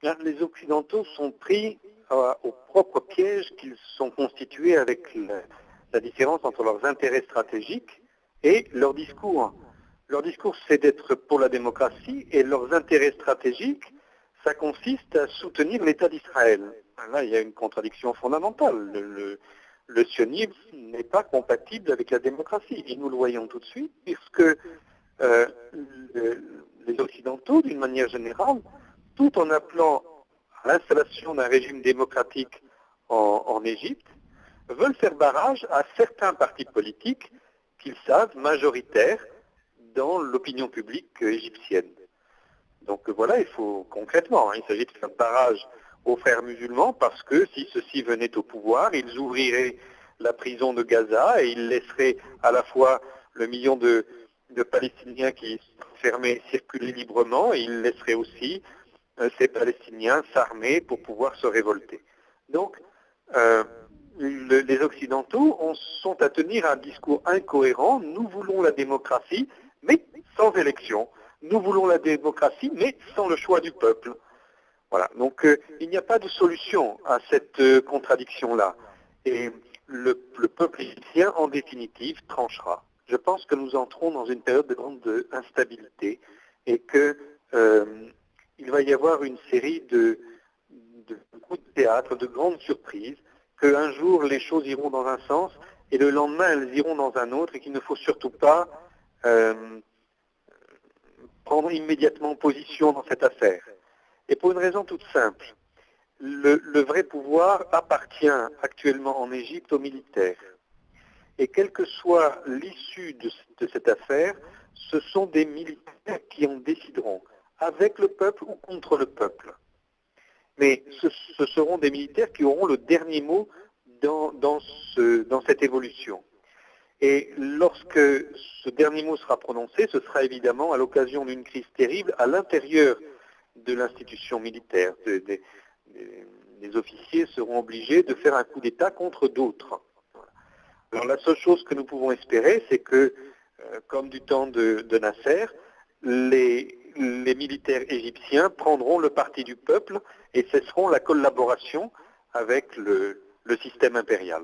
Bien, les Occidentaux sont pris au propre piège qu'ils sont constitués avec la différence entre leurs intérêts stratégiques et leur discours. Leur discours, c'est d'être pour la démocratie, et leurs intérêts stratégiques, ça consiste à soutenir l'État d'Israël. Là, il y a une contradiction fondamentale. Le sionisme n'est pas compatible avec la démocratie. Et nous le voyons tout de suite, puisque euh, les Occidentaux, d'une manière générale, tout en appelant à l'installation d'un régime démocratique en Égypte, veulent faire barrage à certains partis politiques qu'ils savent majoritaires dans l'opinion publique égyptienne. Donc voilà, il faut concrètement, il s'agit de faire barrage aux frères musulmans parce que si ceux-ci venaient au pouvoir, ils ouvriraient la prison de Gaza et ils laisseraient à la fois le million de Palestiniens qui sont fermés circuler librement, et ils laisseraient aussi ces Palestiniens s'armer pour pouvoir se révolter. Donc, les Occidentaux sont à tenir un discours incohérent. Nous voulons la démocratie, mais sans élection. Nous voulons la démocratie, mais sans le choix du peuple. Voilà. Donc, il n'y a pas de solution à cette contradiction-là. Et le peuple égyptien, en définitive, tranchera. Je pense que nous entrons dans une période de grande instabilité et que il va y avoir une série de coups de théâtre, de grandes surprises, qu'un jour les choses iront dans un sens et le lendemain elles iront dans un autre, et qu'il ne faut surtout pas prendre immédiatement position dans cette affaire. Et pour une raison toute simple, le vrai pouvoir appartient actuellement en Égypte aux militaires. Et quelle que soit l'issue de cette affaire, ce sont des militaires qui en décideront, avec le peuple ou contre le peuple. Mais ce seront des militaires qui auront le dernier mot dans cette évolution. Et lorsque ce dernier mot sera prononcé, ce sera évidemment à l'occasion d'une crise terrible à l'intérieur de l'institution militaire. Les officiers seront obligés de faire un coup d'État contre d'autres. Alors la seule chose que nous pouvons espérer, c'est que, comme du temps de Nasser, les militaires égyptiens prendront le parti du peuple et cesseront la collaboration avec le système impérial.